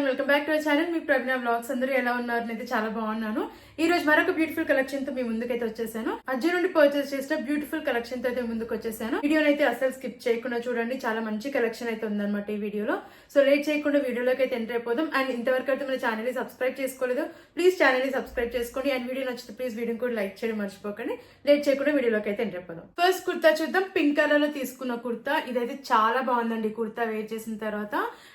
Everyone, welcome back to our channel. మీ Pragna vlogs. అందరూ ఎలా ఉన్నారు? నేనైతే చాలా బాగున్నాను. ఈ రోజు మరొక బ్యూటిఫుల్ కలెక్షన్ తో మీ ముందుకైతే వచ్చేసాను. అజ్జీ నుండి పర్చేస్ చేసిన బ్యూటిఫుల్ కలెక్షన్ తో అయితే ముందుకు వచ్చేసాను. వీడియోని అయితే అసలు స్కిప్ చేయకుండా చూడండి. చాలా మంచి కలెక్షన్ అయితే ఉందన్నమాట ఈ వీడియోలో. సో లేట్ చేయకుండా వీడియోలోకి అయితే ఎంటర్ అయిపోదాం. అండ్ ఇంతవరకు అయితే మన ఛానల్ ని సబ్స్క్రైబ్ చేసుకోలేదు, ప్లీజ్ ఛానల్ ని సబ్స్క్రైబ్ చేసుకోండి. అండ్ వీడియో నచ్చితే ప్లీజ్ వీడియోని కూడా లైక్ చేయడం మర్చిపోకండి. లేట్ చేయకుండా వీడియోలోకి అయితే ఎంటర్ అయిపోదాం. ఫస్ట్ కుర్తా చూద్దాం. పింక్ కలర్ లో తీసుకున్న కుర్తా. ఇదైతే చాలా బాగుందండి కుర్తా వేర్ చేసిన తర్వాత.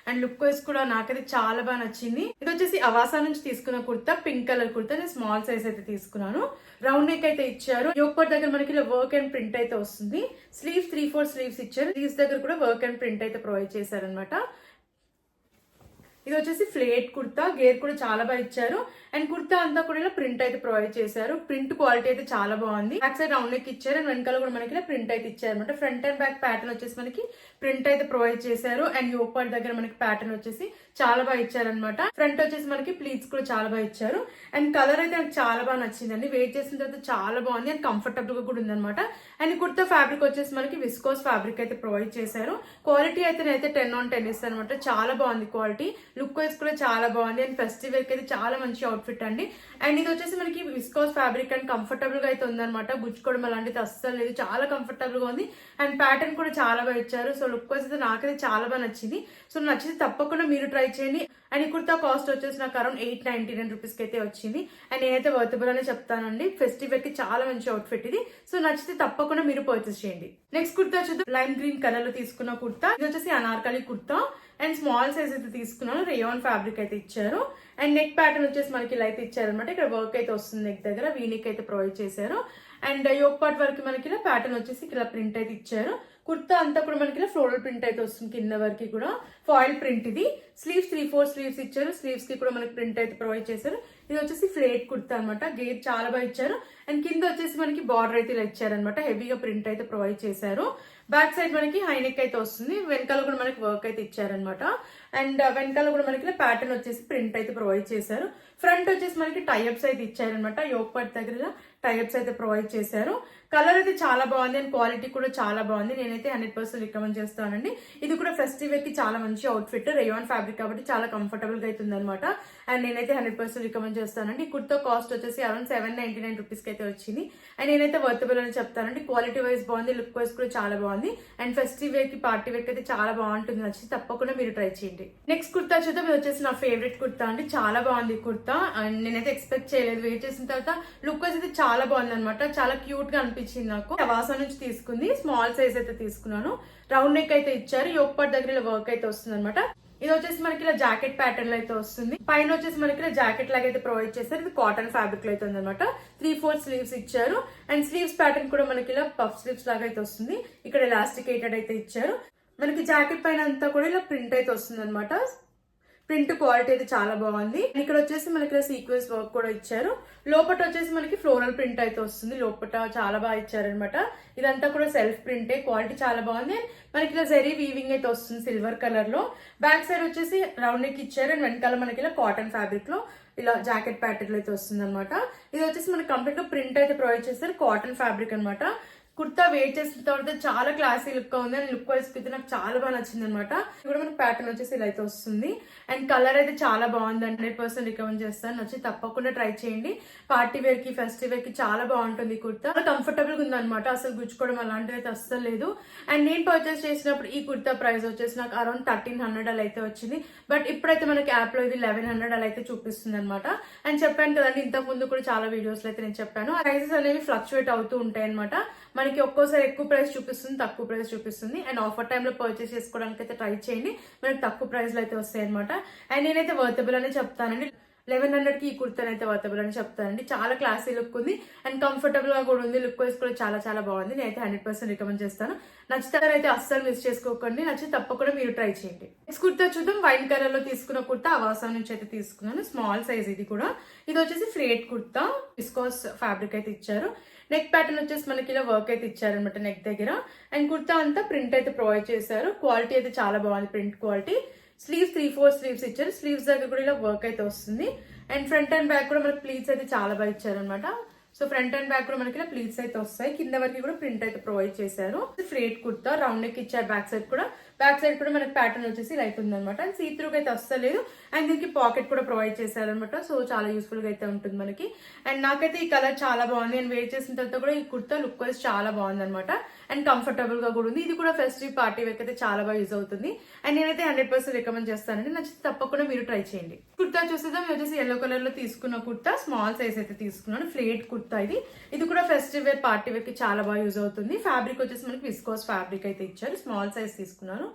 అండ్ లుక్ వైజ్ కూడా నాకైతే చాలా బాగా నచ్చింది. ఇది వచ్చేసి అవాసా నుంచి తీసుకున్న కుర్తా, పింక్ కలర్ కుర్తా. నేను స్మాల్ సైజ్ అయితే తీసుకున్నాను. రౌండ్ నెక్ అయితే ఇచ్చారు. యోక్ దగ్గర మనకి ఇలా వర్క్ అండ్ ప్రింట్ అయితే వస్తుంది. స్లీవ్స్ 3/4 స్లీవ్స్ ఇచ్చారు. స్లీవ్స్ దగ్గర కూడా వర్క్ అండ్ ప్రింట్ అయితే ప్రొవైడ్ చేశారనమాట. ఇది వచ్చేసి ఫ్లేట్ కుర్తా. గేర్ కూడా చాలా బాగా ఇచ్చారు. అండ్ కుర్తా అంతా కూడా ఇలా ప్రింట్ అయితే ప్రొవైడ్ చేశారు. ప్రింట్ క్వాలిటీ అయితే చాలా బాగుంది. బ్యాక్ సైడ్ రౌండ్ నెక్ ఇచ్చారు. అండ్ వెనకాల కూడా మనకి ఇలా ప్రింట్ అయితే ఇచ్చారు అనమాట. ఫ్రంట్ అండ్ బ్యాక్ ప్యాటర్న్ వచ్చేసి మనకి ప్రింట్ అయితే ప్రొవైడ్ చేశారు. అండ్ యోక్ పార్ట్ దగ్గర మనకి ప్యాటర్న్ వచ్చేసి చాలా బాగా ఇచ్చారనమాట. ఫ్రంట్ వచ్చేసి మనకి ప్లీట్స్ కూడా చాలా బాగా ఇచ్చారు. అండ్ కలర్ అయితే నాకు చాలా బాగా నచ్చిందండి. వెయిట్ చేసిన తర్వాత చాలా బాగుంది. అండ్ కంఫర్టబుల్ గా కూడా ఉందన్నమాట. అండ్ కుర్తా ఫ్యాబ్రిక్ వచ్చేసి మనకి విస్కోస్ ఫ్యాబ్రిక్ అయితే ప్రొవైడ్ చేశారు. క్వాలిటీ అయితే నేనైతే 10 on 10 ఇస్తాను అనమాట. చాలా బాగుంది క్వాలిటీ. లుక్ వైజ్ కూడా చాలా బాగుంది. అండ్ ఫెస్టివల్ కి అయితే చాలా మంచి అవుట్ఫిట్ అండి. అండ్ ఇది వచ్చేసి మనకి విస్కోస్ ఫ్యాబ్రిక్ అండ్ కంఫర్టబుల్ గా అయితే ఉందన్నమాట. గుచ్చుకోవడం అలాంటిది అస్సలు లేదు. చాలా కంఫర్టబుల్ గా ఉంది. అండ్ ప్యాటర్న్ కూడా చాలా బాగా ఇచ్చారు. సో లుక్ వైజ్ అయితే నాకైతే చాలా బాగా నచ్చింది. సో నచ్చితే తప్పకుండా మీరు ట్రై చేయండి. అండ్ ఈ కుర్తా కాస్ట్ వచ్చేసి నాకు అరౌండ్ 899 రూపీస్ కి అయితే వచ్చింది. అండ్ నేనైతే వర్తబుల్ అనే చెప్తానండి. ఫెస్టివల్ కి చాలా మంచి అవుట్ఫిట్ ఇది. సో నచ్చితే తప్పకుండా మీరు పర్చేస్ చేయండి. నెక్స్ట్ కుర్తా చూద్దాం. లైమ్ గ్రీన్ కలర్ లో తీసుకున్న కుర్తా. ఇది వచ్చేసి Anarkali kurta. And small size అయితే తీసుకున్నాను. రేయాన్ ఫ్యాబ్రిక్ అయితే ఇచ్చారు. అండ్ నెక్ ప్యాటర్న్ వచ్చేసి మనకి ఇలా అయితే ఇచ్చారనమాట. ఇక్కడ వర్క్ అయితే వస్తుంది నెక్ దగ్గర. వీనిక్ అయితే ప్రొవైడ్ చేశారు. అండ్ యోక్ పార్ట్ వరకు మనకి ఇలా ప్యాటర్న్ వచ్చేసి ఇలా ప్రింట్ అయితే ఇచ్చారు. కుర్తా అంతా కూడా మనకి ఇలా ఫ్లోరల్ ప్రింట్ అయితే వస్తుంది. కింద వరకు కూడా ఫాయిల్ ప్రింట్ ఇది. స్లీవ్స్ 3/4 స్లీవ్స్ ఇచ్చారు. స్లీవ్స్ కి కూడా మనకి ప్రింట్ అయితే ప్రొవైడ్ చేశారు. ఇది వచ్చేసి ఫ్లేట్ కుర్తా అనమాట. గేర్ చాలా బాగా ఇచ్చారు. అండ్ కింద వచ్చేసి మనకి బార్డర్ అయితే ఇలా ఇచ్చారనమాట. హెవీగా ప్రింట్ అయితే ప్రొవైడ్ చేశారు. బ్యాక్ సైడ్ మనకి హైనెక్ అయితే వస్తుంది. వెనకాల కూడా మనకి వర్క్ అయితే ఇచ్చారనమాట. అండ్ వెనకాల కూడా మనకి ప్యాటర్న్ వచ్చేసి ప్రింట్ అయితే ప్రొవైడ్ చేశారు. ఫ్రంట్ వచ్చేసి మనకి టైఅప్స్ అయితే ఇచ్చారనమాట. యోక్ పార్ట్ దగ్గర టైఅప్స్ అయితే ప్రొవైడ్ చేశారు. కలర్ అయితే చాలా బాగుంది. అండ్ క్వాలిటీ కూడా చాలా బాగుంది. నేనైతే 100% రికమెండ్ చేస్తానండి. ఇది కూడా ఫెస్టివల్ కి చాలా మంచి అవుట్ఫిట్. రేయాన్ ఫ్యాబ్రిక్ కాబట్టి చాలా కంఫర్టబుల్ గా అవుతుంది అనమాట. అండ్ నేనైతే 100% రికమెండ్ చేస్తానండి. ఈ కుర్తా కాస్ట్ వచ్చేసి అరౌండ్ 799 రూపీస్ కి అయితే వచ్చింది. అండ్ నేనైతే వర్తబుల్ అని చెప్తానండి. క్వాలిటీ వైజ్ బాగుంది. లుక్ వైజ్ కూడా చాలా బాగుంది. అండ్ ఫెస్టివల్ కి పార్టీ వేర్ కి అయితే చాలా బాగుంటుంది. నచ్చి తప్పకుండా మీరు ట్రై చేయండి. నెక్స్ట్ కుర్తా చూద్దాం. ఇది వచ్చేసి నా ఫేవరెట్ కుర్తా అండి. చాలా బాగుంది కుర్తా. అండ్ నేనైతే ఎక్స్పెక్ట్ చేయలేదు. వెయిట్ చేసిన తర్వాత లుక్ వైజ్ అయితే చాలా బాగుంది అనమాట. చాలా క్యూట్ గా అనిపించింది నాకు. అవాసా నుంచి తీసుకుంది. స్మాల్ సైజ్ అయితే తీసుకున్నాను. రౌండ్ నెక్ అయితే ఇచ్చారు. యోక్ పార్ట్ దగ్గర వర్క్ అయితే వస్తుంది అనమాట. ఇది వచ్చేసి మనకి ఇలా జాకెట్ ప్యాటర్న్ లో అయితే వస్తుంది. పైన వచ్చేసి మనకి ఇలా జాకెట్ లాగా అయితే ప్రొవైడ్ చేస్తారు. ఇది కాటన్ ఫ్యాబ్రిక్ లో అయితే ఉందన్నమాట. 3/4 స్లీవ్స్ ఇచ్చారు. అండ్ స్లీవ్స్ ప్యాటర్న్ కూడా మనకి ఇలా పఫ్ స్లీవ్స్ లాగా అయితే వస్తుంది. ఇక్కడ ఎలాస్టికేటెడ్ అయితే ఇచ్చారు. మనకి జాకెట్ పైన అంతా కూడా ఇలా ప్రింట్ అయితే వస్తుంది అనమాట. ప్రింట్ క్వాలిటీ అయితే చాలా బాగుంది. ఇక్కడ వచ్చేసి మనకి సీక్వెన్స్ వర్క్ కూడా ఇచ్చారు. లోపట వచ్చేసి మనకి ఫ్లోరల్ ప్రింట్ అయితే వస్తుంది. లోపట చాలా బాగా ఇచ్చారనమాట. ఇదంతా కూడా సెల్ఫ్ ప్రింటే. క్వాలిటీ చాలా బాగుంది. మనకి ఇలా జరీ వీవింగ్ అయితే వస్తుంది సిల్వర్ కలర్ లో. బ్యాక్ సైడ్ వచ్చేసి రౌండ్ నెక్ ఇచ్చారు. అండ్ వెనకాల మనకి ఇలా కాటన్ ఫ్యాబ్రిక్ లో ఇలా జాకెట్ ప్యాటర్న్ అయితే వస్తుంది అనమాట. ఇది వచ్చేసి మనకి కంప్లీట్ గా ప్రింట్ అయితే ప్రొవైడ్ చేస్తారు. కాటన్ ఫ్యాబ్రిక్ అనమాట. కుర్తా వెయిట్ చేసిన తర్వాత చాలా క్లాసీ లుక్ గా ఉంది. అండ్ లుక్ వైజ్ అయితే నాకు చాలా బాగా నచ్చింది అనమాట. కూడా మనకి ప్యాటర్న్ వచ్చేసి ఇలా అయితే వస్తుంది. అండ్ కలర్ అయితే చాలా బాగుంది. 100% రికమెండ్ చేస్తాను. నచ్చి తప్పకుండా ట్రై చేయండి. పార్టీ వేర్ కి ఫెస్టివల్ కి చాలా బాగుంటుంది కుర్తా. కంఫర్టబుల్ గా ఉంది అనమాట. అసలు గుచ్చుకోవడం అలాంటివి అయితే అస్సలు లేదు. అండ్ నేను పర్చేస్ చేసినప్పుడు ఈ కుర్తా ప్రైస్ వచ్చేసి నాకు అరౌండ్ 1300 అలా అయితే వచ్చింది. బట్ ఇప్పుడైతే మనకి యాప్ లో ఇది 1100 అలా అయితే చూపిస్తుంది అనమాట. అండ్ చెప్పాను కదండి, ఇంతకు ముందు కూడా చాలా వీడియోస్ లో అయితే నేను చెప్పాను. ప్రైసెస్ అనేవి ఫ్లక్చువేట్ అవుతూ ఉంటాయి అనమాట. మనకి ఒక్కోసారి ఎక్కువ ప్రైస్ చూపిస్తుంది, తక్కువ ప్రైస్ చూపిస్తుంది. అండ్ ఆఫర్ టైంలో పర్చేస్ చేసుకోవడానికి అయితే ట్రై చేయండి. మనకి తక్కువ ప్రైస్ లో అయితే వస్తాయి అనమాట. అండ్ నేనైతే వర్తబుల్ అనే చెప్తానండి. 1100 కి ఈ కుర్తాను అయితే వర్తబుల్ అని చెప్తానండి. చాలా క్లాసీ లుక్ ఉంది. అండ్ కంఫర్టబుల్ గా కూడా ఉంది. లుక్ వైజ్ కూడా చాలా చాలా బాగుంది. నేనైతే 100% రికమెండ్ చేస్తాను. నచ్చితే అయితే అస్సలు మిస్ చేసుకోకండి. నచ్చి తప్పకుండా మీరు ట్రై చేయండి. నెక్స్ట్ కుర్తా చూద్దాం. వైన్ కలర్ లో తీసుకున్న కుర్తా అవాసా నుంచి అయితే తీసుకున్నాను. స్మాల్ సైజ్ ఇది కూడా. ఇది వచ్చేసి ఫ్లేట్ కుర్తా. విస్కోస్ ఫ్యాబ్రిక్ అయితే ఇచ్చారు. నెక్ ప్యాటర్న్ వచ్చేసి మనకి ఇలా వర్క్ అయితే ఇచ్చారనమాట నెక్ దగ్గర. అండ్ కుర్తా అంతా ప్రింట్ అయితే ప్రొవైడ్ చేశారు. క్వాలిటీ అయితే చాలా బాగుంది. Print quality. స్లీవ్స్ 3/4 స్లీవ్స్ ఇచ్చారు. స్లీవ్స్ దగ్గర కూడా ఇలా వర్క్ అయితే వస్తుంది. అండ్ ఫ్రంట్ అండ్ బ్యాక్ కూడా మనకి ప్లీట్స్ అయితే చాలా బాగా ఇచ్చారనమాట. సో ఫ్రంట్ అండ్ బ్యాక్ కూడా మనకి ప్లీట్స్ అయితే వస్తాయి. కింద వరకు కూడా ప్రింట్ అయితే ప్రొవైడ్ చేశారు. ఫ్లేట్ కుర్తా రౌండ్ నెక్ ఇచ్చారు. బ్యాక్ సైడ్ కూడా బ్యాక్ సైడ్ కూడా మనకి ప్యాటర్న్ వచ్చేసి ఇలా అయితే ఉందన్నమాట. అండ్ సీ త్రూకి అయితే వస్తలేదు. అండ్ దీనికి పాకెట్ కూడా ప్రొవైడ్ చేశారనమాట. సో చాలా యూస్ఫుల్ గా అయితే ఉంటుంది మనకి. అండ్ నాకైతే ఈ కలర్ చాలా బాగుంది. నేను వేర్ చేసిన తర్వాత కూడా ఈ కుర్తా లుక్ వైజ్ చాలా బాగుంది అనమాట. అండ్ కంఫర్టబుల్ గా కూడా ఉంది. ఇది కూడా ఫెస్టివ్ పార్టీ వేర్ అయితే చాలా బాగా యూజ్ అవుతుంది. అండ్ నేనైతే 100% రికమెండ్ చేస్తానండి. నచ్చితే తప్పకుండా మీరు ట్రై చేయండి. కుర్తా చూసేద్దాం. ఇది వచ్చేసి ఎల్లో కలర్ లో తీసుకున్న కుర్తా, స్మాల్ సైజ్ అయితే తీసుకున్నాను. ఫ్లేట్ కుర్తా ఇది కూడా ఫెస్టివ్ వేర్ పార్టీ వేర్ కి చాలా బాగా యూజ్ అవుతుంది. ఫ్యాబ్రిక్ వచ్చేసి మనకి విస్కోస్ ఫ్యాబ్రిక్ అయితే ఇచ్చారు. స్మాల్ సైజ్ తీసుకున్నాను.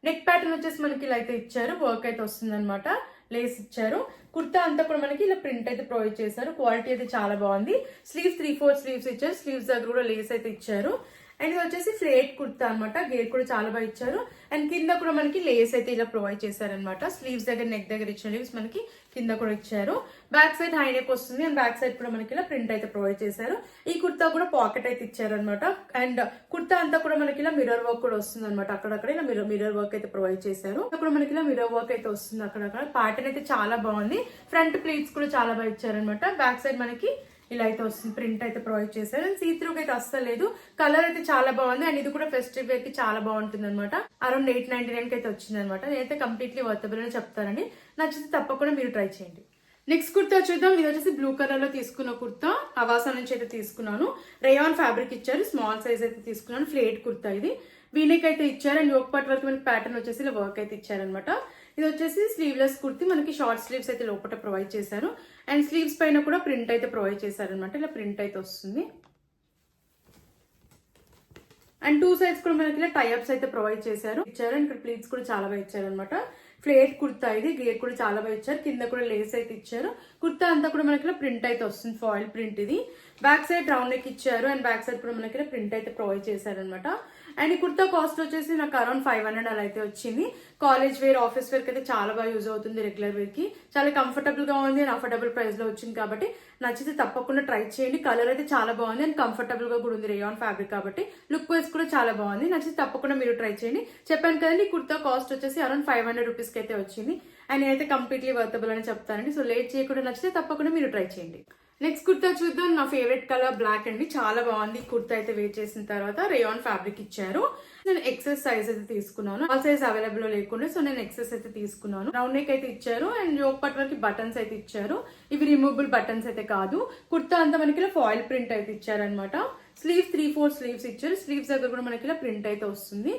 నెక్ ప్యాటర్న్ వచ్చేసి మనకి ఇలా అయితే ఇచ్చారు. వర్క్ అయితే వస్తుంది అనమాట. లేస్ ఇచ్చారు. కుర్తా అంతా కూడా మనకి ఇలా ప్రింట్ అయితే ప్రొవైడ్ చేశారు. క్వాలిటీ అయితే చాలా బాగుంది. స్లీవ్స్ 3/4 స్లీవ్స్ ఇచ్చారు. స్లీవ్స్ దగ్గర కూడా లేస్ అయితే ఇచ్చారు. అండ్ ఇది వచ్చేసి ఫ్లేట్ కుర్తా అనమాట. గేర్ కూడా చాలా బాగా ఇచ్చారు. అండ్ కింద కూడా మనకి లేస్ అయితే ఇలా ప్రొవైడ్ చేశారనమాట. స్లీవ్స్ దగ్గర నెక్ దగ్గర ఇచ్చిన లీవ్స్ మనకి కింద కూడా ఇచ్చారు. బ్యాక్ సైడ్ హై నెక్ వస్తుంది. అండ్ బ్యాక్ సైడ్ కూడా మనకి ఇలా ప్రింట్ అయితే ప్రొవైడ్ చేశారు. ఈ కుర్తా కూడా పాకెట్ అయితే ఇచ్చారనమాట. అండ్ కుర్తా అంతా కూడా మనకి ఇలా మిర్రర్ వర్క్ కూడా వస్తుంది అనమాట. అక్కడక్కడ ఇలా మిర్రర్ వర్క్ అయితే ప్రొవైడ్ చేశారు. అక్కడ మనకి ఇలా మిర్రర్ వర్క్ అయితే వస్తుంది అక్కడక్కడ. ప్యాటర్న్ అయితే చాలా బాగుంది. ఫ్రంట్ ప్లీట్స్ కూడా చాలా బాగా ఇచ్చారనమాట. బ్యాక్ సైడ్ మనకి ఇలా అయితే వస్తుంది. ప్రింట్ అయితే ప్రొవైడ్ చేశారు. అండ్ సీ త్రూకి అయితే అస్సలేదు. కలర్ అయితే చాలా బాగుంది. అండ్ ఇది కూడా ఫెస్టివ్ వేర్ కి చాలా బాగుంటుంది అనమాట. అరౌండ్ 899 కి అయితే వచ్చింది అనమాట. నేనైతే కంప్లీట్లీ వర్తబుల్ అని చెప్తానండి. నచ్చితే తప్పకుండా మీరు ట్రై చేయండి. నెక్స్ట్ కుర్తా చూద్దాం. ఇది వచ్చేసి బ్లూ కలర్ లో తీసుకున్న కుర్తా. అవాసా నుంచి అయితే తీసుకున్నాను. రేయాన్ ఫ్యాబ్రిక్ ఇచ్చారు. స్మాల్ సైజ్ అయితే తీసుకున్నాను. ఫ్లేట్ కుర్తా ఇది. వీనెక్ అయితే ఇచ్చారు. అండ్ యోక్ పార్ట్ వరకు మనకి ప్యాటర్న్ వచ్చేసి ఇలా వర్క్ అయితే ఇచ్చారనమాట. ఇది వచ్చేసి స్లీవ్లెస్ కుర్తి. మనకి షార్ట్ స్లీవ్స్ అయితే లోపల ప్రొవైడ్ చేశారు. అండ్ స్లీవ్స్ పైన కూడా ప్రింట్ అయితే ప్రొవైడ్ చేశారనమాట. ఇలా ప్రింట్ అయితే వస్తుంది. అండ్ 2 సైడ్స్ కూడా మనకి ఇలా టైఅప్స్ అయితే ప్రొవైడ్ చేశారు. అండ్ ఇక్కడ ప్లీట్స్ కూడా చాలా బాగా ఇచ్చారనమాట. ఫ్లేట్ కుర్తా ఇది. గేర్ కూడా చాలా బాగా ఇచ్చారు. కింద కూడా లేస్ అయితే ఇచ్చారు. కుర్తా అంతా కూడా మనకి ప్రింట్ అయితే వస్తుంది. ఫాయిల్ ప్రింట్ ఇది. బ్యాక్ సైడ్ రౌండ్ నెక్ ఇచ్చారు. అండ్ బ్యాక్ సైడ్ కూడా మనకి ప్రింట్ అయితే ప్రొవైడ్ చేశారనమాట. అండ్ ఈ కుర్తా కాస్ట్ వచ్చేసి నాకు అరౌండ్ 500 అలా అయితే వచ్చింది. కాలేజ్ వేర్, ఆఫీస్ వేర్ కి అయితే చాలా బాగా యూజ్ అవుతుంది. రెగ్యులర్ వేర్ కి చాలా కంఫర్టబుల్ గా ఉంది. అండ్ అఫోర్డబుల్ ప్రైస్ లో వచ్చింది కాబట్టి నచ్చితే తప్పకుండా ట్రై చేయండి. కలర్ అయితే చాలా బాగుంది. అండ్ కంఫర్టబుల్ గా కూడా ఉంది. రేయాన్ ఫ్యాబ్రిక్ కాబట్టి లుక్ వైజ్ కూడా చాలా బాగుంది. నచ్చితే తప్పకుండా మీరు ట్రై చేయండి. చెప్పాను కదండి, ఈ కుర్తా కాస్ట్ వచ్చేసి అరౌండ్ 500 రూపీస్ కి అయితే వచ్చింది. అండ్ నేనైతే కంప్లీట్లీ వర్తబుల్ అని చెప్తానండి. సో లేట్ చేయకుండా నచ్చితే తప్పకుండా మీరు ట్రై చేయండి. నెక్స్ట్ కుర్తా చూద్దాం. నా ఫేవరెట్ కలర్ బ్లాక్ అండి. చాలా బాగుంది. కుర్తా అయితే వేర్ చేసిన తర్వాత రేయాన్ ఫ్యాబ్రిక్ ఇచ్చారు. నేను ఎక్సెస్ సైజ్ అయితే తీసుకున్నాను. ఆ సైజ్ అవైలబుల్ లేకుండా సో నేను ఎక్సెస్ అయితే తీసుకున్నాను. రౌండ్ నెక్ అయితే ఇచ్చారు. అండ్ యోక్ పార్ట్ వరకు బటన్స్ అయితే ఇచ్చారు. ఇవి రిమూవబుల్ బటన్స్ అయితే కాదు. కుర్తా అంతా మనకి ఫాయిల్ ప్రింట్ అయితే ఇచ్చారనమాట. స్లీవ్స్ 3/4 స్లీవ్స్ ఇచ్చారు. స్లీవ్స్ దగ్గర కూడా మనకి ప్రింట్ అయితే వస్తుంది.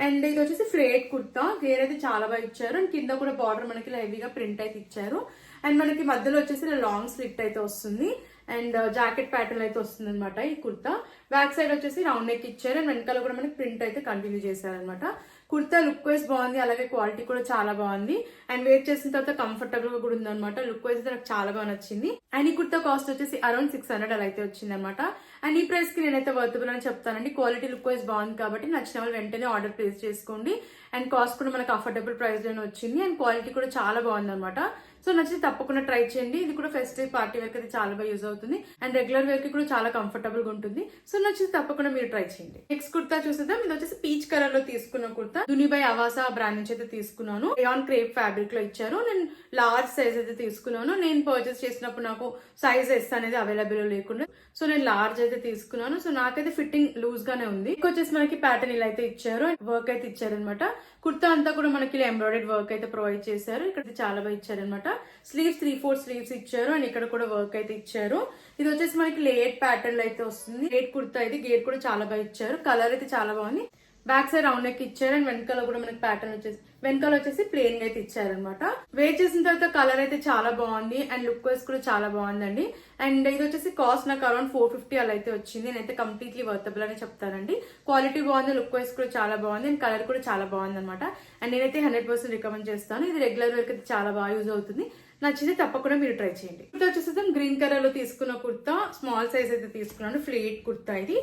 అండ్ ఇది వచ్చేసి ఫ్లేట్ కుర్తా. గేర్ అయితే చాలా బాగా ఇచ్చారు. అండ్ కింద కూడా బార్డర్ మనకి హెవీగా ప్రింట్ అయితే ఇచ్చారు. అండ్ మనకి మధ్యలో వచ్చేసి లాంగ్ స్లిట్ అయితే వస్తుంది. అండ్ జాకెట్ ప్యాటర్న్ అయితే వస్తుంది అనమాట ఈ కుర్తా. బ్యాక్ సైడ్ వచ్చేసి రౌండ్ నెక్ ఇచ్చారు. అండ్ వెనకాల కూడా మనకి ప్రింట్ అయితే కంటిన్యూ చేశారనమాట. కుర్తా లుక్ వైజ్ బాగుంది. అలాగే క్వాలిటీ కూడా చాలా బాగుంది. అండ్ వేర్ చేసిన తర్వాత కంఫర్టబుల్ గా కూడా ఉంది అనమాట. లుక్ వైజ్ అయితే నాకు చాలా బాగా నచ్చింది. అండ్ ఈ కుర్తా కాస్ట్ వచ్చేసి అరౌండ్ 600 అలా అయితే వచ్చింది అనమాట. అండ్ ఈ ప్రైస్ కి నేనైతే వర్తబుల్ అని చెప్తానండి. క్వాలిటీ లుక్ వైజ్ బాగుంది కాబట్టి నచ్చిన వాళ్ళు వెంటనే ఆర్డర్ ప్లేస్ చేసుకోండి. అండ్ కాస్ట్ కూడా మనకు అఫోర్డబుల్ ప్రైస్ లోనే వచ్చింది. అండ్ క్వాలిటీ కూడా చాలా బాగుంది అనమాట. సో నచ్చితే తప్పకుండా ట్రై చేయండి. ఇది కూడా ఫెస్టివ్ పార్టీ వేర్ అయితే చాలా బాగా యూజ్ అవుతుంది. అండ్ రెగ్యులర్ వేర్ కి కూడా చాలా కంఫర్టబుల్ గా ఉంటుంది. సో నచ్చితే తప్పకుండా మీరు ట్రై చేయండి. నెక్స్ట్ కుర్తా చూసేద్దాం. ఇది వచ్చేసి పీచ్ కలర్ లో తీసుకున్న కుర్తా. దునిబై అవాసా బ్రాండ్ నుంచి అయితే తీసుకున్నాను. రేయాన్ క్రేప్ ఫ్యాబ్రిక్ లో ఇచ్చారు. నేను లార్జ్ సైజ్ అయితే తీసుకున్నాను. నేను పర్చేస్ చేసినప్పుడు నాకు సైజ్ ఎస్ అనేది అవైలబుల్ లేకుండా సో నేను లార్జ్ అయితే తీసుకున్నాను. సో నాకైతే ఫిట్టింగ్ లూజ్ గానే ఉంది. వచ్చేసి మనకి ప్యాటర్న్ ఇలా అయితే ఇచ్చారు. వర్క్ అయితే ఇచ్చారు అనమాట. కుర్తా అంతా కూడా మనకి ఎంబ్రాయిడరీ వర్క్ అయితే ప్రొవైడ్ చేశారు. ఇక్కడ చాలా బాగా ఇచ్చారు అనమాట. స్లీవ్స్ 3/4 స్లీవ్స్ ఇచ్చారు. అండ్ ఇక్కడ కూడా వర్క్ అయితే ఇచ్చారు. ఇది వచ్చేసి మనకి లేట్ ప్యాటర్న్ అయితే వస్తుంది. లేట్ కుర్తా ఇది. గేర్ కూడా చాలా బాగా ఇచ్చారు. కలర్ అయితే చాలా బాగుంది. బ్యాక్ సైడ్ రౌండ్ నెక్ ఇచ్చారు. అండ్ వెనకాల కూడా మనకి ప్యాటర్న్ వచ్చేసి వెనకాల వచ్చేసి ప్లేన్ గా అయితే ఇచ్చారనమాట. వేర్ చేసిన తర్వాత కలర్ అయితే చాలా బాగుంది. అండ్ లుక్ వైజ్ కూడా చాలా బాగుందండి. అండ్ ఇది వచ్చేసి కాస్ట్ నాకు అరౌండ్ 450 అలా అయితే వచ్చింది. నేనైతే కంప్లీట్లీ వర్తబుల్ అని చెప్తానండి. క్వాలిటీ బాగుంది. లుక్ వైజ్ కూడా చాలా బాగుంది. అండ్ కలర్ కూడా చాలా బాగుంది అనమాట. అండ్ నేనైతే 100% రికమెండ్ చేస్తాను. ఇది రెగ్యులర్ వేర్ అయితే చాలా బాగా యూజ్ అవుతుంది. నచ్చితే తప్పకుండా మీరు ట్రై చేయండి. కుర్తా వచ్చేసి గ్రీన్ కలర్ లో తీసుకున్న కుర్తా. స్మాల్ సైజ్ అయితే తీసుకున్నాను. ఫ్లేట్ కుర్తా ఇది.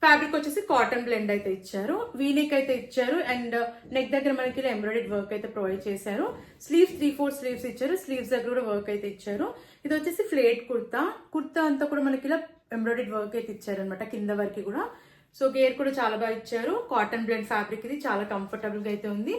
ఫ్యాబ్రిక్ వచ్చేసి కాటన్ బ్లెండ్ అయితే ఇచ్చారు. వీనెక్ అయితే ఇచ్చారు. అండ్ నెక్ దగ్గర మనకి ఎంబ్రాయిడరీ వర్క్ అయితే ప్రొవైడ్ చేశారు. స్లీవ్స్ 3/4 స్లీవ్స్ ఇచ్చారు. స్లీవ్స్ దగ్గర కూడా వర్క్ అయితే ఇచ్చారు. ఇది వచ్చేసి ఫ్లేట్ కుర్తా. కుర్తా అంతా కూడా మనకి ఇలా ఎంబ్రాయిడరీ వర్క్ అయితే ఇచ్చారు అనమాట. కింద వరకు కూడా. సో గేర్ కూడా చాలా బాగా ఇచ్చారు. కాటన్ బ్లెండ్ ఫ్యాబ్రిక్ ఇది. చాలా కంఫర్టబుల్ గా అయితే ఉంది.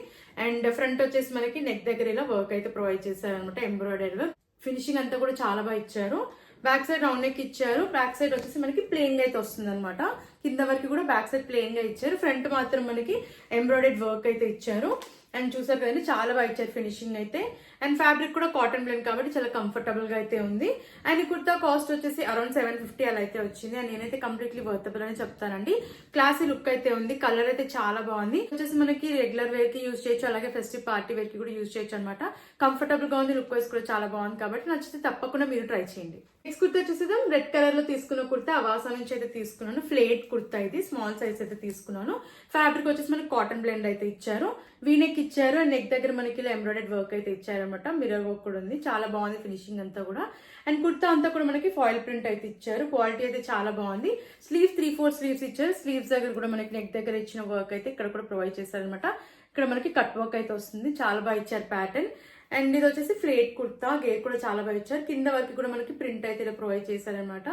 అండ్ ఫ్రంట్ వచ్చేసి మనకి నెక్ దగ్గర ఇలా వర్క్ అయితే ప్రొవైడ్ చేశారు అనమాట. ఎంబ్రాయిడరీ వర్క్ ఫినిషింగ్ అంతా కూడా చాలా బాగా ఇచ్చారు. బ్యాక్ సైడ్ రౌండ్ నెక్ ఇచ్చారు. బ్యాక్ సైడ్ వచ్చేసి మనకి ప్లెయిన్ గా అయితే వస్తుంది అనమాట. కింద వరకు కూడా బ్యాక్ సైడ్ ప్లెయిన్ గా ఇచ్చారు. ఫ్రంట్ మాత్రం మనకి ఎంబ్రాయిడెడ్ వర్క్ అయితే ఇచ్చారు. అండ్ చూసారు కదండి చాలా బాగా ఇచ్చారు ఫినిషింగ్ అయితే. అండ్ ఫ్యాబ్రిక్ కూడా కాటన్ బ్లెండ్ కాబట్టి చాలా కంఫర్టబుల్ గా అయితే ఉంది. అండ్ ఈ కుర్తా కాస్ట్ వచ్చేసి అరౌండ్ 750 అలా అయితే వచ్చింది. అండ్ నేనైతే కంప్లీట్లీ వర్తబుల్ అని చెప్తానండి. క్లాసీ లుక్ అయితే ఉంది. కలర్ అయితే చాలా బాగుంది. వచ్చేసి మనకి రెగ్యులర్ వేర్ కి యూజ్ చేయొచ్చు, అలాగే ఫెస్టివ్ పార్టీ వేర్ కి కూడా యూజ్ చేయొచ్చు అనమాట. కంఫర్టబుల్ గా ఉంది, లుక్ వైస్ కూడా చాలా బాగుంది కాబట్టి నచ్చితే తప్పకుండా మీరు ట్రై చేయండి. నెక్స్ట్ కుర్తా వచ్చేసి రెడ్ కలర్ లో తీసుకున్న కుర్తా అవాసా నుంచి అయితే తీసుకున్నాను. ఫ్లేట్ కుర్తా ఇది స్మాల్ సైజ్ అయితే తీసుకున్నాను. ఫ్యాబ్రిక్ వచ్చేసి మనకి కాటన్ బ్లెండ్ అయితే ఇచ్చారు. వీనెక్ ఇచ్చారు. అండ్ నెక్ దగ్గర మనకి ఇలా ఎంబ్రాయిడెడ్ వర్క్ అయితే ఇచ్చారనమాట. మిర్రర్ వర్క్ కూడా ఉంది. చాలా బాగుంది ఫినిషింగ్ అంతా కూడా. అండ్ కుర్తా అంతా కూడా మనకి ఫాయిల్ ప్రింట్ అయితే ఇచ్చారు. క్వాలిటీ అయితే చాలా బాగుంది. స్లీవ్స్ 3/4 స్లీవ్స్ ఇచ్చారు. స్లీవ్స్ దగ్గర కూడా మనకి నెక్ దగ్గర ఇచ్చిన వర్క్ అయితే ఇక్కడ కూడా ప్రొవైడ్ చేశారనమాట. ఇక్కడ మనకి కట్ వర్క్ అయితే వస్తుంది. చాలా బాగా ఇచ్చారు ప్యాటర్న్. అండ్ ఇది వచ్చేసి ఫ్లేట్ కుర్తా. గేర్ కూడా చాలా బాగా ఇచ్చారు. కింద వరకు కూడా మనకి ప్రింట్ అయితే ఇలా ప్రొవైడ్ చేశారనమాట.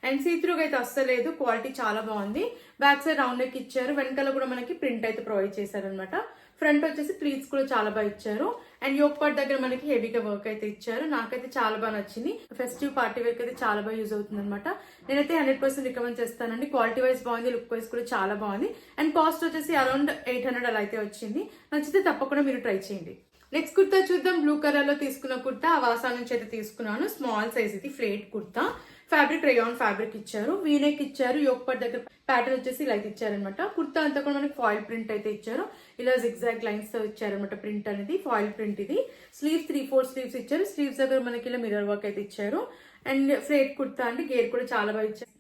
అండ్ సీత్రూగా అయితే అస్సలేదు. క్వాలిటీ చాలా బాగుంది. బ్యాక్ సైడ్ రౌండ్ నెక్ ఇచ్చారు. వెనకాల కూడా మనకి ప్రింట్ అయితే ప్రొవైడ్ చేశారనమాట. ఫ్రంట్ వచ్చేసి ప్లీట్స్ కూడా చాలా బాగా ఇచ్చారు. అండ్ యోక్ పార్ట్ దగ్గర మనకి హెవీగా వర్క్ అయితే ఇచ్చారు. నాకైతే చాలా బాగా నచ్చింది. ఫెస్టివ్ పార్టీ వేర్ అయితే చాలా బాగా యూజ్ అవుతుంది అనమాట. నేనైతే 100% రికమెండ్ చేస్తానండి. క్వాలిటీ వైజ్ బాగుంది, లుక్ వైజ్ కూడా చాలా బాగుంది. అండ్ కాస్ట్ వచ్చేసి అరౌండ్ 800 అలా అయితే వచ్చింది. నచ్చితే తప్పకుండా మీరు ట్రై చేయండి. నెక్స్ట్ కుర్తా చూద్దాం. బ్లూ కలర్ లో తీసుకున్న కుర్తా అవాసా నుంచి అయితే తీసుకున్నాను. స్మాల్ సైజ్ ఇది ఫ్లేట్ కుర్తా. ఫ్యాబ్రిక్ రేయాన్ ఫ్యాబ్రిక్ ఇచ్చారు. వీనెక్ ఇచ్చారు. యోక్ పార్ట్ దగ్గర ప్యాటర్న్ వచ్చేసి ఇలా ఇచ్చారనమాట. కుర్తా అంతా కూడా మనకి ఫాయిల్ ప్రింట్ అయితే ఇచ్చారు. ఇలా జిగ్జాగ్ లైన్స్ తో ఇచ్చారనమాట. ప్రింట్ అనేది ఫాయిల్ ప్రింట్ ఇది. స్లీవ్స్ 3/4 స్లీవ్స్ ఇచ్చారు. స్లీవ్స్ దగ్గర మనకి ఇలా మిర్రర్ వర్క్ అయితే ఇచ్చారు. అండ్ ఫ్లేట్ కుర్తా అండి. గేర్ కూడా చాలా బాగా ఇచ్చారు.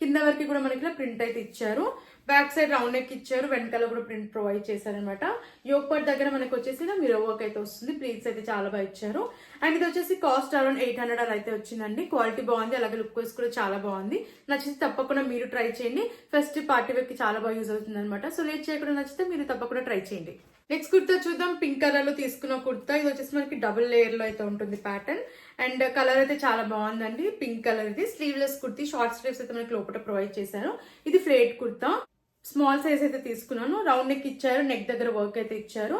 కింద వరకు కూడా మనకి ఇలా ప్రింట్ అయితే ఇచ్చారు. బ్యాక్ సైడ్ రౌండ్ నెక్ ఇచ్చారు. వెనకాల కూడా ప్రింట్ ప్రొవైడ్ చేశారనమాట. యోక్ పార్ట్ దగ్గర మనకి వచ్చేసి మిర్రర్ వర్క్ అయితే వస్తుంది. ప్లీట్స్ అయితే చాలా బాగా ఇచ్చారు. అండ్ ఇది వచ్చేసి కాస్ట్ అరౌండ్ 800 అలా అయితే వచ్చిందండి. క్వాలిటీ బాగుంది, అలాగే లుక్ వైస్ కూడా చాలా బాగుంది. నచ్చితే తప్పకుండా మీరు ట్రై చేయండి. ఫస్ట్ పార్టీ వేర్ కి చాలా బాగా యూజ్ అవుతుంది అనమాట. సో లేట్ చేయకుండా నచ్చితే మీరు తప్పకుండా ట్రై చేయండి. నెక్స్ట్ కుర్తా చూద్దాం. పింక్ కలర్ లో తీసుకున్న కుర్తా. ఇది వచ్చేసి మనకి డబుల్ లేయర్ లో అయితే ఉంటుంది ప్యాటర్న్. అండ్ కలర్ అయితే చాలా బాగుందండి. పింక్ కలర్ ఇది. స్లీవ్లెస్ కుర్తీ. షార్ట్ స్లీవ్స్ అయితే మనకి లోపల ప్రొవైడ్ చేశారు. ఇది ఫ్లేట్ కుర్తా. స్మాల్ సైజ్ అయితే తీసుకున్నాను. రౌండ్ నెక్ ఇచ్చారు. నెక్ దగ్గర వర్క్ అయితే ఇచ్చారు.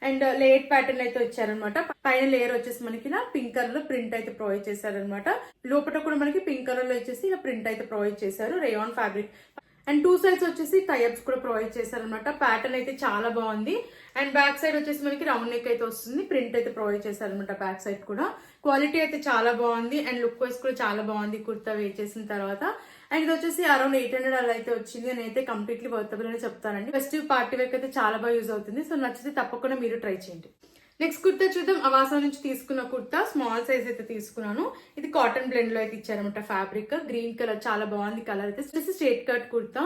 అండ్ లేయర్ ప్యాటర్న్ అయితే ఇచ్చారనమాట. పైన లేయర్ వచ్చేసి మనకి ఇలా పింక్ కలర్ లో ప్రింట్ అయితే ప్రొవైడ్ చేశారనమాట. లోపల కూడా మనకి పింక్ కలర్ లో వచ్చేసి ఇలా ప్రింట్ అయితే ప్రొవైడ్ చేశారు. Rayon fabric. అండ్ 2 సైడ్స్ వచ్చేసి టైప్స్ కూడా ప్రొవైడ్ చేశారనమాట. ప్యాటర్న్ అయితే చాలా బాగుంది. అండ్ బ్యాక్ సైడ్ వచ్చేసి మనకి రౌండ్ నెక్ అయితే వస్తుంది. ప్రింట్ అయితే ప్రొవైడ్ చేశారనమాట బ్యాక్ సైడ్ కూడా. క్వాలిటీ అయితే చాలా బాగుంది. అండ్ లుక్ వైస్ కూడా చాలా బాగుంది కుర్తా వేర్ చేసిన తర్వాత. అండ్ ఇది వచ్చేసి అరౌండ్ 800 అలా అయితే వచ్చింది. నేనైతే కంప్లీట్లీ వర్తబుల్ అని చెప్తానండి. ఫెస్టివ్ పార్టీ వేర్ అయితే చాలా బాగా యూజ్ అవుతుంది. సో నచ్చితే తప్పకుండా మీరు ట్రై చేయండి. నెక్స్ట్ కుర్తా చూద్దాం. అవాసా నుంచి తీసుకున్న కుర్తా. స్మాల్ సైజ్ అయితే తీసుకున్నాను. ఇది కాటన్ బ్లెండ్ లో అయితే ఇచ్చారనమాట. ఫ్యాబ్రిక్ గ్రీన్ కలర్ చాలా బాగుంది. కలర్ అయితే straight cut kurta.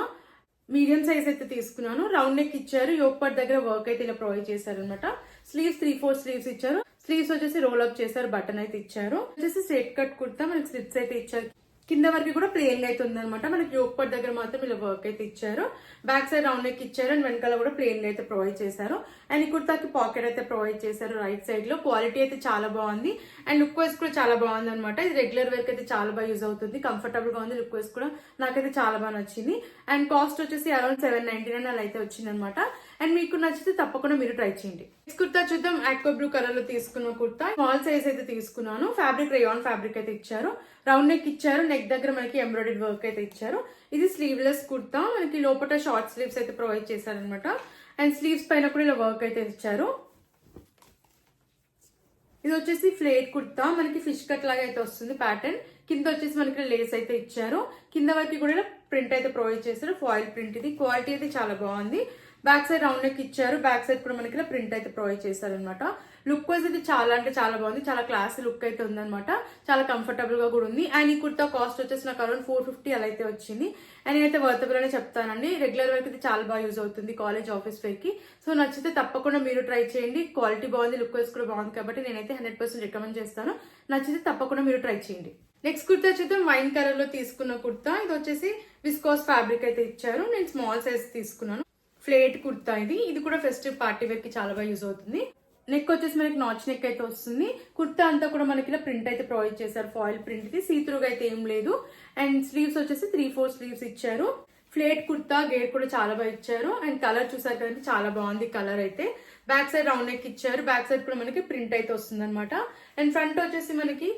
Medium size అయితే తీసుకున్నాను. రౌండ్ నెక్ ఇచ్చారు. యోక్ పార్ట్ దగ్గర వర్క్ అయితే ఇలా ప్రొవైడ్ చేశారనమాట. స్లీవ్స్ 3/4 స్లీవ్స్ ఇచ్చారు. స్లీవ్స్ వచ్చేసి రోల్ అప్ చేశారు. బటన్ అయితే ఇచ్చారు. వచ్చేసి స్ట్రేట్ కట్ కుర్తా. మనకి స్లిప్స్ అయితే ఇచ్చారు. కింద వరకు కూడా ప్లేన్ అయితే ఉందన్నమాట. మనకి యోక్ పార్ట్ దగ్గర మాత్రం ఇలా వర్క్ అయితే ఇచ్చారు. బ్యాక్ సైడ్ రౌండ్ నెక్ ఇచ్చారు. అండ్ వెనకాల కూడా ప్లేన్ అయితే ప్రొవైడ్ చేశారు. అండ్ ఈ కుర్తాకి పాకెట్ అయితే ప్రొవైడ్ చేశారు రైట్ సైడ్ లో. క్వాలిటీ అయితే చాలా బాగుంది. అండ్ లుక్ వైస్ కూడా చాలా బాగుంది అనమాట. ఇది రెగ్యులర్ వేర్ అయితే చాలా బాగా యూజ్ అవుతుంది. కంఫర్టబుల్ గా ఉంది. లుక్ వైస్ కూడా నాకైతే చాలా బాగా నచ్చింది. అండ్ కాస్ట్ వచ్చేసి అరౌండ్ 799 అలా అయితే వచ్చింది అనమాట. అండ్ మీకు నచ్చితే తప్పకుండా మీరు ట్రై చేయండి. నెక్స్ట్ కుర్తా చూద్దాం. ఆక్వా బ్లూ కలర్ లో తీసుకున్న కుర్తా. స్మాల్ సైజ్ అయితే తీసుకున్నాను. ఫ్యాబ్రిక్ రేయాన్ ఫ్యాబ్రిక్ అయితే ఇచ్చారు. రౌండ్ నెక్ ఇచ్చారు. నెక్ దగ్గర మనకి ఎంబ్రాయిడరీ వర్క్ అయితే ఇచ్చారు. ఇది స్లీవ్లెస్ కుర్తా. మనకి లోపల షార్ట్ స్లీవ్స్ అయితే ప్రొవైడ్ చేశారనమాట. అండ్ స్లీవ్స్ పైన కూడా ఇలా వర్క్ అయితే ఇచ్చారు. ఇది వచ్చేసి ఫ్లేట్ కుర్తా. మనకి ఫిష్ కట్ లాగా అయితే వస్తుంది ప్యాటర్న్. కింద వచ్చేసి మనకి లేస్ అయితే ఇచ్చారు. కింద వరకు కూడా ప్రింట్ అయితే ప్రొవైడ్ చేశారు. ఫాయిల్ ప్రింట్ ఇది. క్వాలిటీ అయితే చాలా బాగుంది. బ్యాక్ సైడ్ రౌండ్ నెక్ ఇచ్చారు. బ్యాక్ సైడ్ కూడా మనకి ప్రింట్ అయితే ప్రొవైడ్ చేశారనమాట. లుక్ వైజ్ అయితే చాలా అంటే చాలా బాగుంది. చాలా క్లాసీ లుక్ అయితే ఉందన్నమాట. చాలా కంఫర్టబుల్ గా కూడా ఉంది. అండ్ ఈ కుర్తా కాస్ట్ వచ్చేసి నాకు అరౌండ్ 450 అలా అయితే వచ్చింది. అండ్ నేనైతే వర్తబుల్ అనే చెప్తానండి. రెగ్యులర్ వేర్ అయితే చాలా బాగా యూజ్ అవుతుంది కాలేజ్ ఆఫీస్ వేర్ కి. సో నచ్చితే తప్పకుండా మీరు ట్రై చేయండి. క్వాలిటీ బాగుంది, లుక్ వైజ్ కూడా బాగుంది కాబట్టి నేనైతే 100% రికమెండ్ చేస్తాను. నచ్చితే తప్పకుండా మీరు ట్రై చేయండి. నెక్స్ట్ కుర్తా చూద్దాం. వైన్ కలర్ లో తీసుకున్న కుర్తా. ఇది వచ్చేసి విస్కోస్ ఫ్యాబ్రిక్ అయితే ఇచ్చారు. నేను స్మాల్ సైజ్ తీసుకున్నాను. ఫ్లేట్ కుర్తా ఇది. ఇది కూడా ఫెస్టివ్ పార్టీ వేర్ కి చాలా బాగా యూజ్ అవుతుంది. నెక్ వచ్చేసి మనకి నాచ్ నెక్ అయితే వస్తుంది. కుర్తా అంతా కూడా మనకి ఇలా ప్రింట్ అయితే ప్రొవైడ్ చేశారు. ఫాయిల్ ప్రింట్ ఇది. సీత్రూగా అయితే ఏం లేదు. అండ్ స్లీవ్స్ వచ్చేసి 3/4 స్లీవ్స్ ఇచ్చారు. ఫ్లేట్ కుర్తా. గేర్ కూడా చాలా బాగా ఇచ్చారు. అండ్ కలర్ చూసారు కదండి చాలా బాగుంది కలర్ అయితే. బ్యాక్ సైడ్ రౌండ్ నెక్ ఇచ్చారు. బ్యాక్ సైడ్ కూడా మనకి ప్రింట్ అయితే వస్తుంది అనమాట. అండ్ ఫ్రంట్ వచ్చేసి మనకి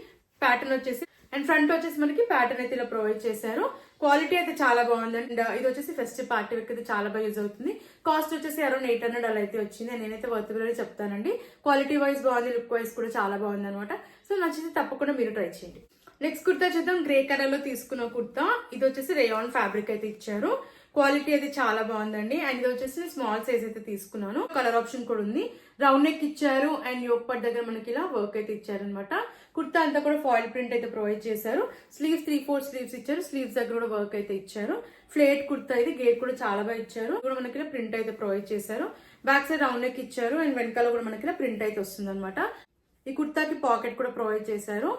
ప్యాటర్న్ వచ్చేసి అండ్ ఫ్రంట్ వచ్చేసి మనకి ప్యాటర్న్ అయితే ఇలా ప్రొవైడ్ చేశారు. క్వాలిటీ అయితే చాలా బాగుంది. అండ్ ఇది వచ్చేసి ఫెస్టివ్ పార్టీ వేర్ అయితే చాలా బాగా యూజ్ అవుతుంది. కాస్ట్ వచ్చేసి అరౌండ్ 800 అలా అయితే వచ్చింది. నేనైతే వర్తబుల్ అని చెప్తానండి. క్వాలిటీ వైజ్ బాగుంది, లుక్ వైజ్ కూడా చాలా బాగుంది అనమాట. సో నచ్చితే తప్పకుండా మీరు ట్రై చేయండి. నెక్స్ట్ కుర్తా చూద్దాం. గ్రే కలర్ లో తీసుకున్న కుర్తా. ఇది వచ్చేసి రేయాన్ ఫ్యాబ్రిక్ అయితే ఇచ్చారు. క్వాలిటీ అయితే చాలా బాగుందండి. అండ్ ఇది వచ్చేసి స్మాల్ సైజ్ అయితే తీసుకున్నాను. కలర్ ఆప్షన్ కూడా ఉంది. రౌండ్ నెక్ ఇచ్చారు అండ్ యోక్ పట్ దగ్గర మనకి ఇలా వర్క్ అయితే ఇచ్చారు అనమాట. కుర్తా అంతా కూడా ఫాయిల్ ప్రింట్ అయితే ప్రొవైడ్ చేశారు. స్లీవ్స్ 3/4 స్లీవ్స్ ఇచ్చారు. స్లీవ్స్ దగ్గర కూడా వర్క్ అయితే ఇచ్చారు. ఫ్లేట్ కుర్తా ఇది గేట్ కూడా చాలా బాగా ఇచ్చారు. కూడా మనకి ఇలా ప్రింట్ అయితే ప్రొవైడ్ చేశారు. బ్యాక్ సైడ్ రౌండ్ నెక్ ఇచ్చారు అండ్ వెనకాల కూడా మనకి ఇలా ప్రింట్ అయితే వస్తుంది అనమాట. ఈ కుర్తాకి పాకెట్ కూడా ప్రొవైడ్ చేశారు.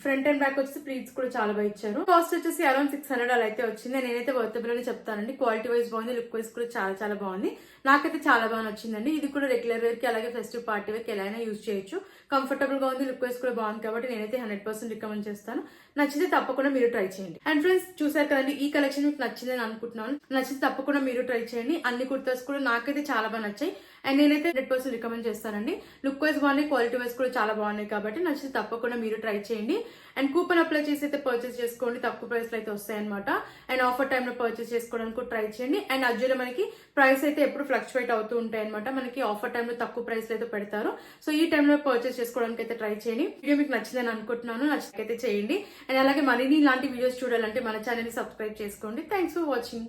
ఫ్రంట్ అండ్ బ్యాక్ వచ్చేసి ప్లీట్స్ కూడా చాలా బాగా ఇచ్చారు. కాస్ట్ వచ్చేసి అరౌండ్ 600 అలా అయితే వచ్చింది. నేనైతే వర్తబుల్ అని చెప్తానండి. క్వాలిటీ వైజ్ బాగుంది, లుక్ వైజ్ కూడా చాలా చాలా బాగుంది. నాకైతే చాలా బాగా నచ్చిందండి. ఇది కూడా రెగ్యులర్ వేర్ కి అలాగే ఫెస్టివ్ పార్టీ వేర్ కి ఎలా అయినా యూజ్ చేయొచ్చు. కంఫర్టబుల్ గా ఉంది, లుక్ వైజ్ కూడా బాగుంది కాబట్టి నేనైతే 100% రికమెండ్ చేస్తాను. నచ్చితే తప్పకుండా మీరు ట్రై చేయండి. అండ్ ఫ్రెండ్స్ చూసారు కదండి, ఈ కలెక్షన్ మీకు నచ్చిందని అనుకుంటున్నాను. నచ్చితే తప్పకుండా మీరు ట్రై చేయండి. అన్ని కుర్తాస్ కూడా నాకైతే చాలా బాగా నచ్చాయి. అండ్ నేనైతే 100% రికమెండ్ చేస్తానండి. లుక్ వైజ్ బాగున్నాయి, క్వాలిటీ వైజ్ కూడా చాలా బాగున్నాయి కాబట్టి నచ్చితే తప్పకుండా మీరు ట్రై చేయండి. అండ్ కూపన్ అప్లై చేసి అయితే పర్చేస్ చేసుకోండి. తక్కువ ప్రైస్ లో అయితే వస్తాయి అనమాట. అండ్ ఆఫర్ టైమ్ లో పర్చేస్ చేసుకోవడానికి కూడా ట్రై చేయండి. అండ్ అజ్జులో మనకి ప్రైస్ అయితే ఎప్పుడు ఫ్లక్చువేట్ అవుతూ ఉంటాయి అనమాట. మనకి ఆఫర్ టైమ్ లో తక్కువ ప్రైస్ లో అయితే పెడతారు. సో ఈ టైంలో పర్చేస్ చేసుకోవడానికి అయితే ట్రై చేయండి. వీడియో మీకు నచ్చిందని అనుకుంటున్నాను. నచ్చితే చేయండి. అండ్ అలాగే మరిన్ని ఇలాంటి వీడియోస్ చూడాలంటే మన ఛానల్ ని సబ్స్క్రైబ్ చేసుకోండి. Thanks for watching.